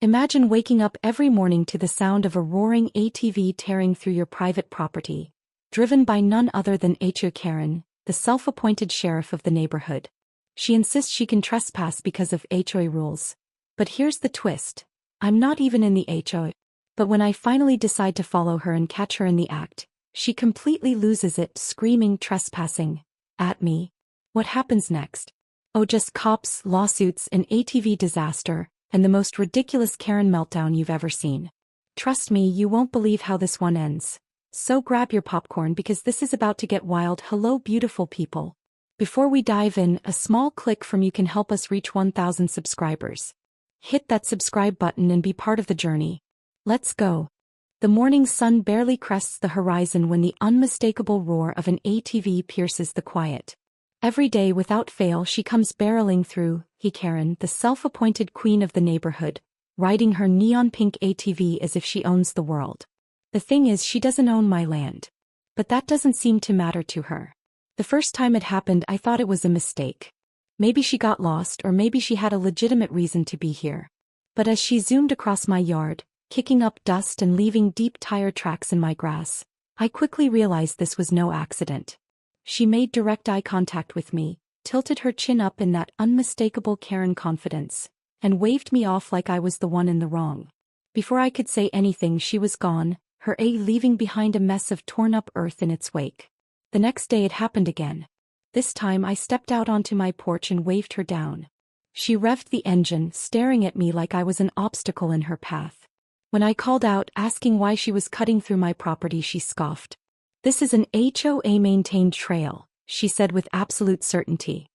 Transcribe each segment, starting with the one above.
Imagine waking up every morning to the sound of a roaring ATV tearing through your private property, driven by none other than HOA Karen, the self-appointed sheriff of the neighborhood. She insists she can trespass because of HOA rules. But here's the twist. I'm not even in the HOA. But when I finally decide to follow her and catch her in the act, she completely loses it, screaming trespassing at me. What happens next? Oh, just cops, lawsuits, an ATV disaster, and the most ridiculous Karen meltdown you've ever seen. Trust me, you won't believe how this one ends. So grab your popcorn because this is about to get wild. Hello, beautiful people. Before we dive in, a small click from you can help us reach 1,000 subscribers. Hit that subscribe button and be part of the journey. Let's go. The morning sun barely crests the horizon when the unmistakable roar of an ATV pierces the quiet. Every day without fail she comes barreling through, Karen, the self-appointed queen of the neighborhood, riding her neon-pink ATV as if she owns the world. The thing is, she doesn't own my land. But that doesn't seem to matter to her. The first time it happened I thought it was a mistake. Maybe she got lost or maybe she had a legitimate reason to be here. But as she zoomed across my yard, kicking up dust and leaving deep tire tracks in my grass, I quickly realized this was no accident. She made direct eye contact with me, tilted her chin up in that unmistakable Karen confidence, and waved me off like I was the one in the wrong. Before I could say anything she was gone, her leaving behind a mess of torn-up earth in its wake. The next day it happened again. This time I stepped out onto my porch and waved her down. She revved the engine, staring at me like I was an obstacle in her path. When I called out, asking why she was cutting through my property, she scoffed. "This is an HOA-maintained trail," she said with absolute certainty.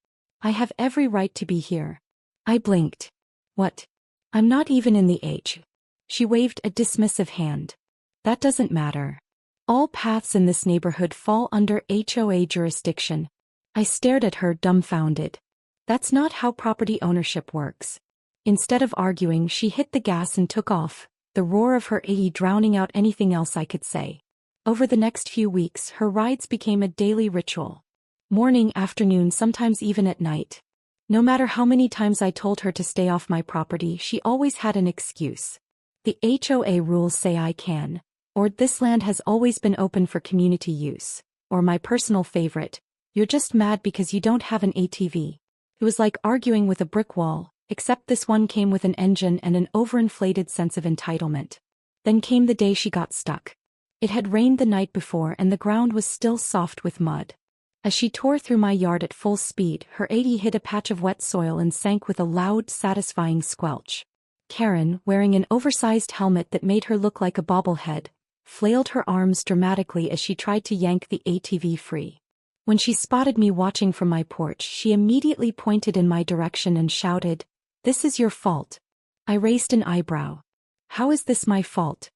"I have every right to be here." I blinked. "What? I'm not even in the HOA." She waved a dismissive hand. "That doesn't matter. All paths in this neighborhood fall under HOA jurisdiction." I stared at her, dumbfounded. That's not how property ownership works. Instead of arguing, she hit the gas and took off, the roar of her ATV drowning out anything else I could say. Over the next few weeks, her rides became a daily ritual. Morning, afternoon, sometimes even at night. No matter how many times I told her to stay off my property, she always had an excuse. "The HOA rules say I can," or "this land has always been open for community use," or my personal favorite, "You're just mad because you don't have an ATV." It was like arguing with a brick wall, except this one came with an engine and an overinflated sense of entitlement. Then came the day she got stuck. It had rained the night before and the ground was still soft with mud. As she tore through my yard at full speed, her ATV hit a patch of wet soil and sank with a loud, satisfying squelch. Karen, wearing an oversized helmet that made her look like a bobblehead, flailed her arms dramatically as she tried to yank the ATV free. When she spotted me watching from my porch, she immediately pointed in my direction and shouted, "This is your fault." I raised an eyebrow. "How is this my fault?"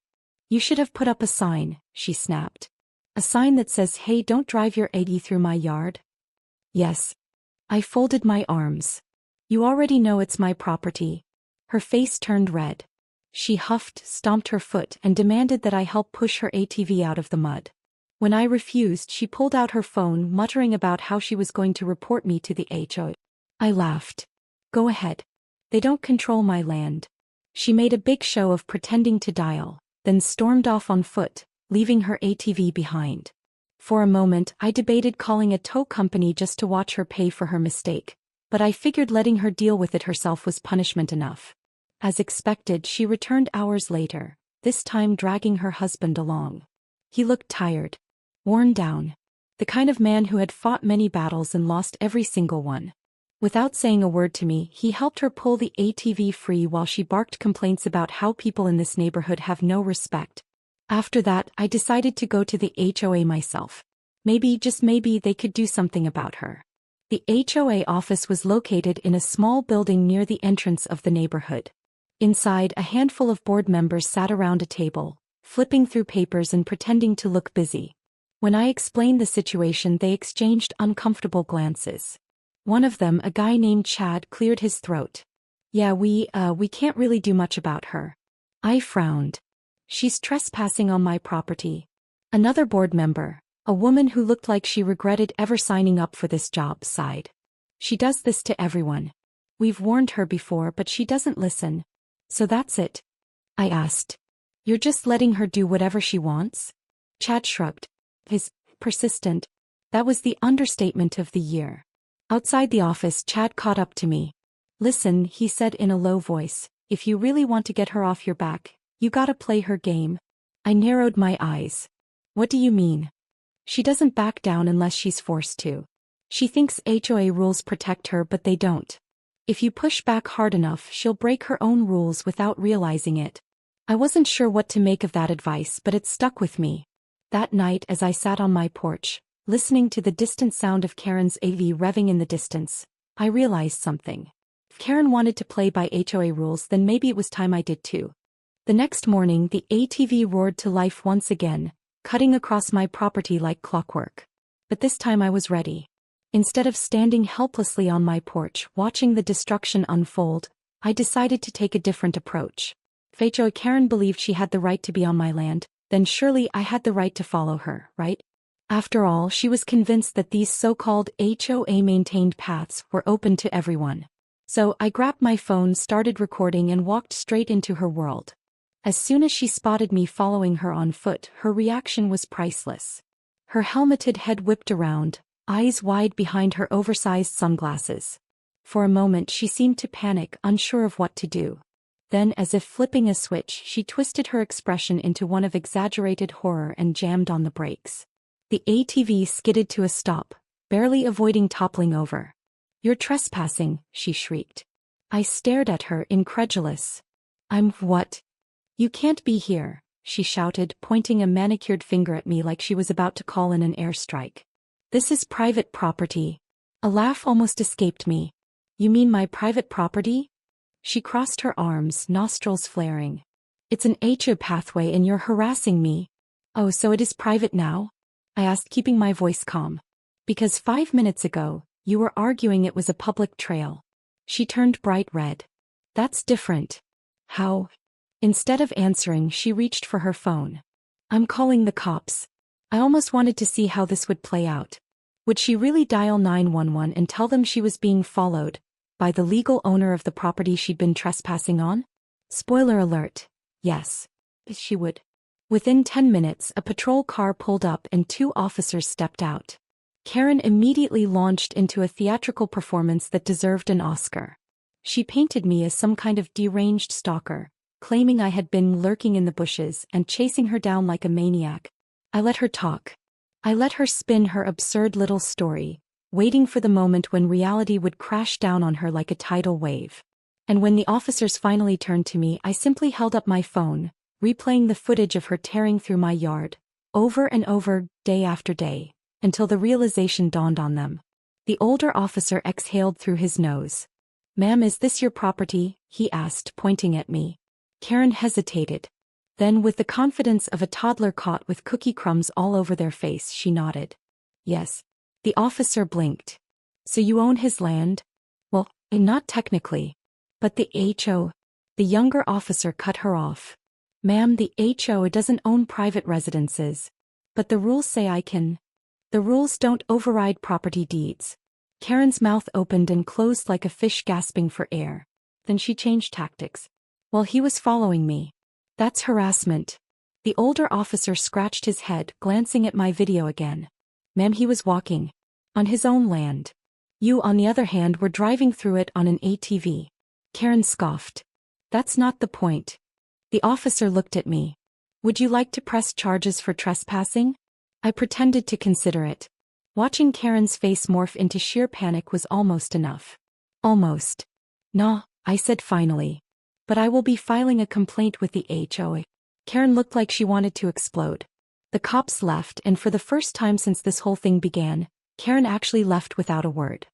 "You should have put up a sign," she snapped. "A sign that says, 'Hey, don't drive your ATV through my yard'?" "Yes." I folded my arms. "You already know it's my property." Her face turned red. She huffed, stomped her foot, and demanded that I help push her ATV out of the mud. When I refused, she pulled out her phone, muttering about how she was going to report me to the HOA. I laughed. "Go ahead. They don't control my land." She made a big show of pretending to dial, then stormed off on foot, leaving her ATV behind. For a moment, I debated calling a tow company just to watch her pay for her mistake, but I figured letting her deal with it herself was punishment enough. As expected, she returned hours later, this time dragging her husband along. He looked tired, worn down, the kind of man who had fought many battles and lost every single one. Without saying a word to me, he helped her pull the ATV free while she barked complaints about how people in this neighborhood have no respect. After that, I decided to go to the HOA myself. Maybe, just maybe, they could do something about her. The HOA office was located in a small building near the entrance of the neighborhood. Inside, a handful of board members sat around a table, flipping through papers and pretending to look busy. When I explained the situation, they exchanged uncomfortable glances. One of them, a guy named Chad, cleared his throat. "Yeah, we can't really do much about her." I frowned. "She's trespassing on my property." Another board member, a woman who looked like she regretted ever signing up for this job, sighed. "She does this to everyone. We've warned her before, but she doesn't listen." So that's it? I asked. You're just letting her do whatever she wants? Chad shrugged. His persistent. That was the understatement of the year. Outside the office, Chad caught up to me. Listen, he said in a low voice, if you really want to get her off your back, you gotta play her game. I narrowed my eyes. What do you mean? She doesn't back down unless she's forced to. She thinks HOA rules protect her, but they don't. If you push back hard enough, she'll break her own rules without realizing it. I wasn't sure what to make of that advice, but it stuck with me. That night, as I sat on my porch, listening to the distant sound of Karen's ATV revving in the distance, I realized something. If Karen wanted to play by HOA rules, then maybe it was time I did too. The next morning, the ATV roared to life once again, cutting across my property like clockwork. But this time I was ready. Instead of standing helplessly on my porch watching the destruction unfold, I decided to take a different approach. If HOA Karen believed she had the right to be on my land, then surely I had the right to follow her, right? After all, she was convinced that these so-called HOA-maintained paths were open to everyone. So I grabbed my phone, started recording, and walked straight into her world. As soon as she spotted me following her on foot, her reaction was priceless. Her helmeted head whipped around, eyes wide behind her oversized sunglasses. For a moment she seemed to panic, unsure of what to do. Then, as if flipping a switch, she twisted her expression into one of exaggerated horror and jammed on the brakes. The ATV skidded to a stop, barely avoiding toppling over. "You're trespassing," she shrieked. I stared at her, incredulous. "I'm what?" "You can't be here," she shouted, pointing a manicured finger at me like she was about to call in an airstrike. "This is private property." A laugh almost escaped me. "You mean my private property?" She crossed her arms, nostrils flaring. "It's an HOA pathway and you're harassing me." "Oh, so it is private now?" I asked, keeping my voice calm. "Because 5 minutes ago, you were arguing it was a public trail." She turned bright red. "That's different." "How?" Instead of answering, she reached for her phone. "I'm calling the cops." I almost wanted to see how this would play out. Would she really dial 911 and tell them she was being followed by the legal owner of the property she'd been trespassing on? Spoiler alert, yes. She would. Within 10 minutes, a patrol car pulled up and 2 officers stepped out. Karen immediately launched into a theatrical performance that deserved an Oscar. She painted me as some kind of deranged stalker, claiming I had been lurking in the bushes and chasing her down like a maniac. I let her talk. I let her spin her absurd little story, waiting for the moment when reality would crash down on her like a tidal wave. And when the officers finally turned to me, I simply held up my phone, replaying the footage of her tearing through my yard, over and over, day after day, until the realization dawned on them. The older officer exhaled through his nose. "Ma'am, is this your property?" he asked, pointing at me. Karen hesitated. Then, with the confidence of a toddler caught with cookie crumbs all over their face, she nodded. "Yes." The officer blinked. "So you own his land?" "Well, not technically. But the HOA..." The younger officer cut her off. "Ma'am, the HOA doesn't own private residences. But the rules say I can." "The rules don't override property deeds." Karen's mouth opened and closed like a fish gasping for air. Then she changed tactics. "Well, he was following me." "That's harassment." The older officer scratched his head, glancing at my video again. "Ma'am, he was walking. On his own land. You, on the other hand, were driving through it on an ATV." Karen scoffed. "That's not the point." The officer looked at me. "Would you like to press charges for trespassing?" I pretended to consider it. Watching Karen's face morph into sheer panic was almost enough. "Almost." "Nah," I said finally. "But I will be filing a complaint with the HOA." Karen looked like she wanted to explode. The cops left, and for the first time since this whole thing began, Karen actually left without a word.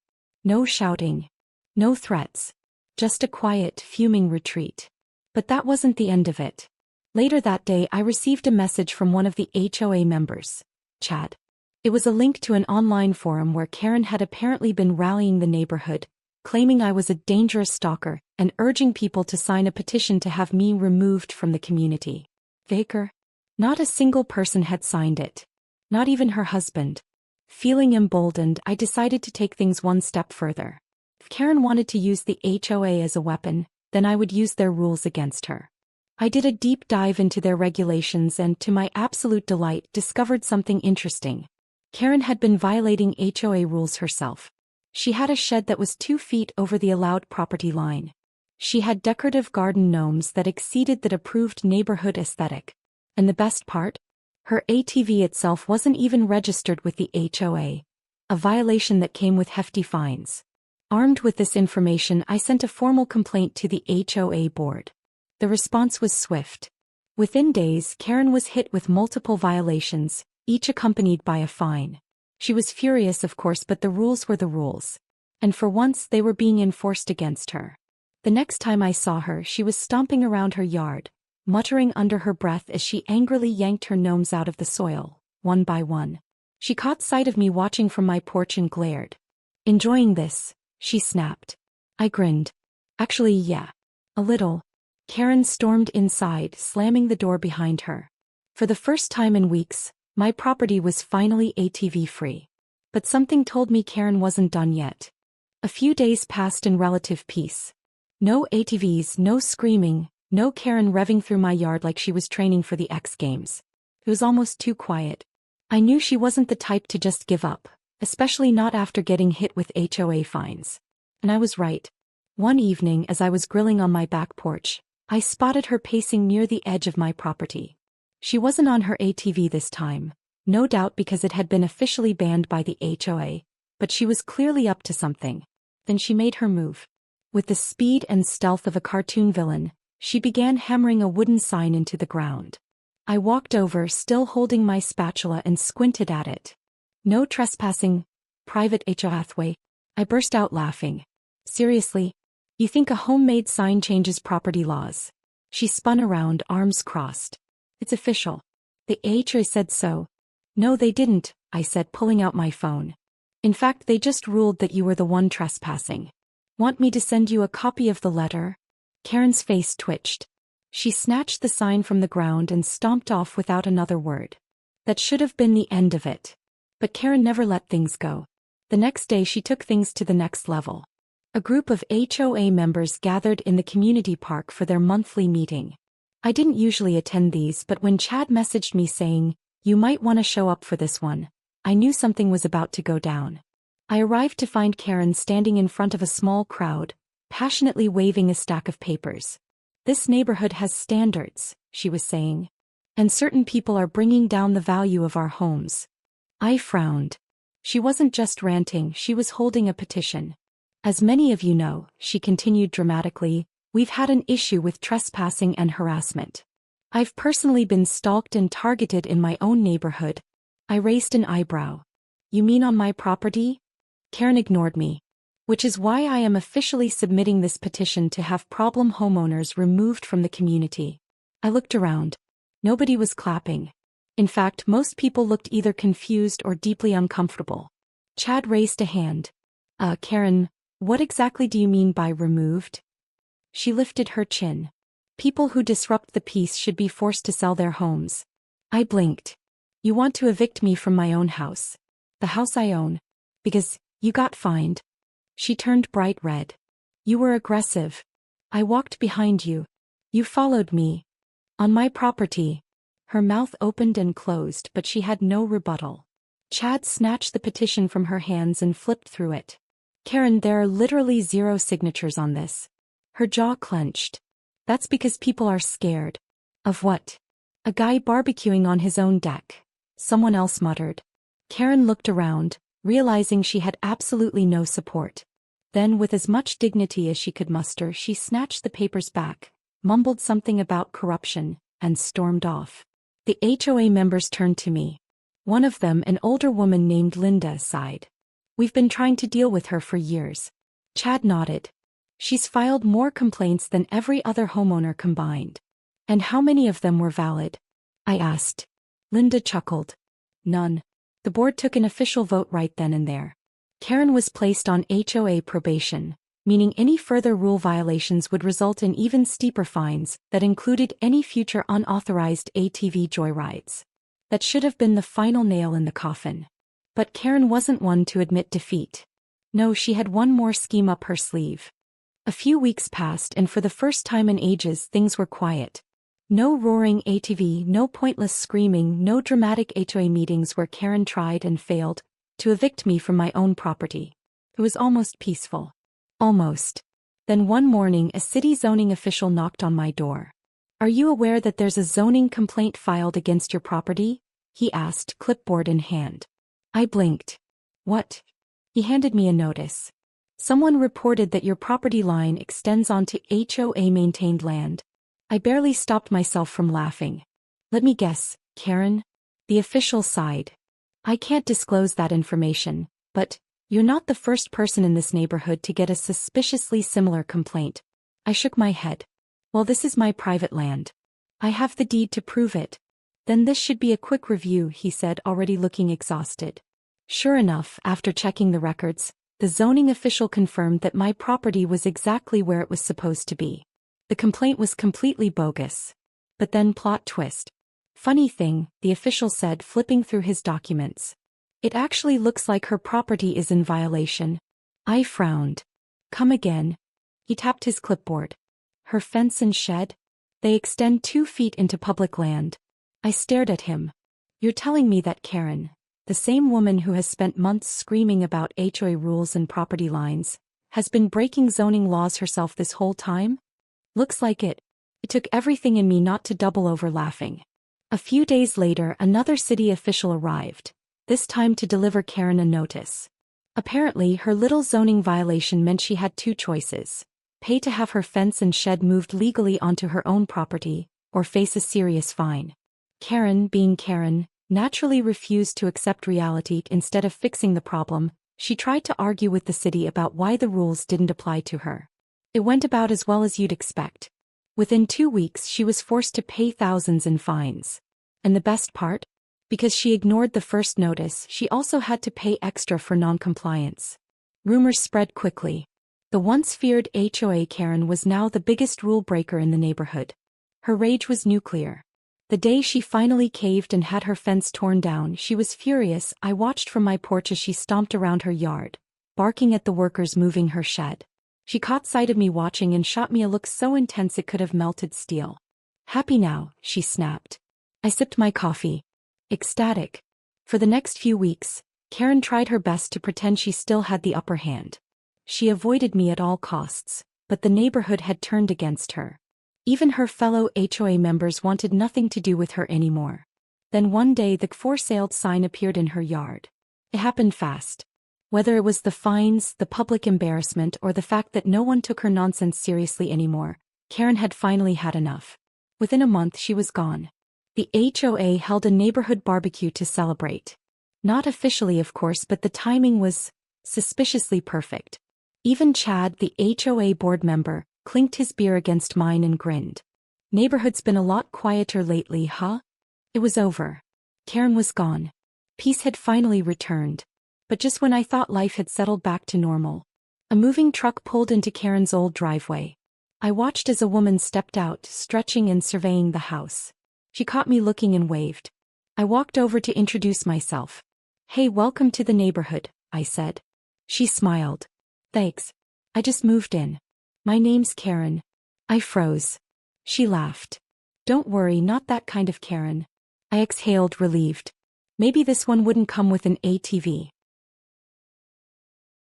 No shouting. No threats. Just a quiet, fuming retreat. But that wasn't the end of it. Later that day, I received a message from one of the HOA members, Chad. It was a link to an online forum where Karen had apparently been rallying the neighborhood, claiming I was a dangerous stalker, and urging people to sign a petition to have me removed from the community. Baker? Not a single person had signed it. Not even her husband. Feeling emboldened, I decided to take things one step further. If Karen wanted to use the HOA as a weapon, then I would use their rules against her. I did a deep dive into their regulations and, to my absolute delight, discovered something interesting. Karen had been violating HOA rules herself. She had a shed that was 2 feet over the allowed property line. She had decorative garden gnomes that exceeded the approved neighborhood aesthetic. And the best part? Her ATV itself wasn't even registered with the HOA, a violation that came with hefty fines. Armed with this information, I sent a formal complaint to the HOA board. The response was swift. Within days, Karen was hit with multiple violations, each accompanied by a fine. She was furious, of course, but the rules were the rules. And for once, they were being enforced against her. The next time I saw her, she was stomping around her yard, muttering under her breath as she angrily yanked her gnomes out of the soil, one by one. She caught sight of me watching from my porch and glared. "Enjoying this?" she snapped. I grinned. "Actually, yeah. A little." Karen stormed inside, slamming the door behind her. For the first time in weeks, my property was finally ATV-free. But something told me Karen wasn't done yet. A few days passed in relative peace. No ATVs, no screaming, no Karen revving through my yard like she was training for the X Games. It was almost too quiet. I knew she wasn't the type to just give up, especially not after getting hit with HOA fines. And I was right. One evening, as I was grilling on my back porch, I spotted her pacing near the edge of my property. She wasn't on her ATV this time, no doubt because it had been officially banned by the HOA, but she was clearly up to something. Then she made her move. With the speed and stealth of a cartoon villain, she began hammering a wooden sign into the ground. I walked over, still holding my spatula, and squinted at it. "No trespassing, private HOA." I burst out laughing. "Seriously? You think a homemade sign changes property laws?" She spun around, arms crossed. "It's official. The HOA said so." "No, they didn't," I said, pulling out my phone. "In fact, they just ruled that you were the one trespassing." "Want me to send you a copy of the letter?" Karen's face twitched. She snatched the sign from the ground and stomped off without another word. That should have been the end of it. But Karen never let things go. The next day she took things to the next level. A group of HOA members gathered in the community park for their monthly meeting. I didn't usually attend these, but when Chad messaged me saying, "You might want to show up for this one," I knew something was about to go down. I arrived to find Karen standing in front of a small crowd, passionately waving a stack of papers. "This neighborhood has standards," she was saying. "And certain people are bringing down the value of our homes." I frowned. She wasn't just ranting, she was holding a petition. "As many of you know," she continued dramatically, "we've had an issue with trespassing and harassment. I've personally been stalked and targeted in my own neighborhood." I raised an eyebrow. "You mean on my property?" Karen ignored me. "Which is why I am officially submitting this petition to have problem homeowners removed from the community." I looked around. Nobody was clapping. In fact, most people looked either confused or deeply uncomfortable. Chad raised a hand. Karen, what exactly do you mean by removed?" She lifted her chin. "People who disrupt the peace should be forced to sell their homes." I blinked. "You want to evict me from my own house? The house I own? Because you got fined?" She turned bright red. "You were aggressive. I walked behind you. You followed me. On my property." Her mouth opened and closed, but she had no rebuttal. Chad snatched the petition from her hands and flipped through it. "Karen, there are literally 0 signatures on this." Her jaw clenched. "That's because people are scared." "Of what?" "A guy barbecuing on his own deck," someone else muttered. Karen looked around, realizing she had absolutely no support. Then, with as much dignity as she could muster, she snatched the papers back, mumbled something about corruption, and stormed off. The HOA members turned to me. One of them, an older woman named Linda, sighed. "We've been trying to deal with her for years." Chad nodded. "She's filed more complaints than every other homeowner combined." "And how many of them were valid?" I asked. Linda chuckled. "None. The board took an official vote right then and there. Karen was placed on HOA probation, meaning any further rule violations would result in even steeper fines that included any future unauthorized ATV joyrides. That should have been the final nail in the coffin. But Karen wasn't one to admit defeat. No, she had one more scheme up her sleeve. A few weeks passed and for the first time in ages things were quiet. No roaring ATV, no pointless screaming, no dramatic HOA meetings where Karen tried and failed to evict me from my own property. It was almost peaceful. Almost. Then one morning a city zoning official knocked on my door. "Are you aware that there's a zoning complaint filed against your property?" he asked, clipboard in hand. I blinked. "What?" He handed me a notice. "Someone reported that your property line extends onto HOA-maintained land." I barely stopped myself from laughing. "Let me guess, Karen?" The official sighed. "I can't disclose that information, but you're not the first person in this neighborhood to get a suspiciously similar complaint." I shook my head. "Well, this is my private land. I have the deed to prove it." "Then this should be a quick review," he said, already looking exhausted. Sure enough, after checking the records, the zoning official confirmed that my property was exactly where it was supposed to be. The complaint was completely bogus. But then plot twist. "Funny thing," the official said, flipping through his documents. "It actually looks like her property is in violation." I frowned. "Come again?" He tapped his clipboard. "Her fence and shed? They extend 2 feet into public land." I stared at him. "You're telling me that Karen, the same woman who has spent months screaming about HOA rules and property lines, has been breaking zoning laws herself this whole time?" "Looks like it." It took everything in me not to double over laughing. A few days later another city official arrived, this time to deliver Karen a notice. Apparently her little zoning violation meant she had 2 choices: pay to have her fence and shed moved legally onto her own property, or face a serious fine. Karen, being Karen, naturally refused to accept reality. Instead of fixing the problem, she tried to argue with the city about why the rules didn't apply to her. It went about as well as you'd expect. Within 2 weeks she was forced to pay thousands in fines. And the best part? Because she ignored the first notice, she also had to pay extra for non-compliance. Rumors spread quickly. The once feared HOA Karen was now the biggest rule breaker in the neighborhood. Her rage was nuclear. The day she finally caved and had her fence torn down, she was furious. I watched from my porch as she stomped around her yard, barking at the workers moving her shed. She caught sight of me watching and shot me a look so intense it could have melted steel. "Happy now?" she snapped. I sipped my coffee. Ecstatic. For the next few weeks, Karen tried her best to pretend she still had the upper hand. She avoided me at all costs, but the neighborhood had turned against her. Even her fellow HOA members wanted nothing to do with her anymore. Then one day the "for sale" sign appeared in her yard. It happened fast. Whether it was the fines, the public embarrassment, or the fact that no one took her nonsense seriously anymore, Karen had finally had enough. Within a month she was gone. The HOA held a neighborhood barbecue to celebrate. Not officially, of course, but the timing was suspiciously perfect. Even Chad, the HOA board member, clinked his beer against mine and grinned. "Neighborhood's been a lot quieter lately, huh?" It was over. Karen was gone. Peace had finally returned. But just when I thought life had settled back to normal, a moving truck pulled into Karen's old driveway. I watched as a woman stepped out, stretching and surveying the house. She caught me looking and waved. I walked over to introduce myself. "Hey, welcome to the neighborhood," I said. She smiled. "Thanks. I just moved in. My name's Karen." I froze. She laughed. "Don't worry, not that kind of Karen." I exhaled, relieved. Maybe this one wouldn't come with an ATV.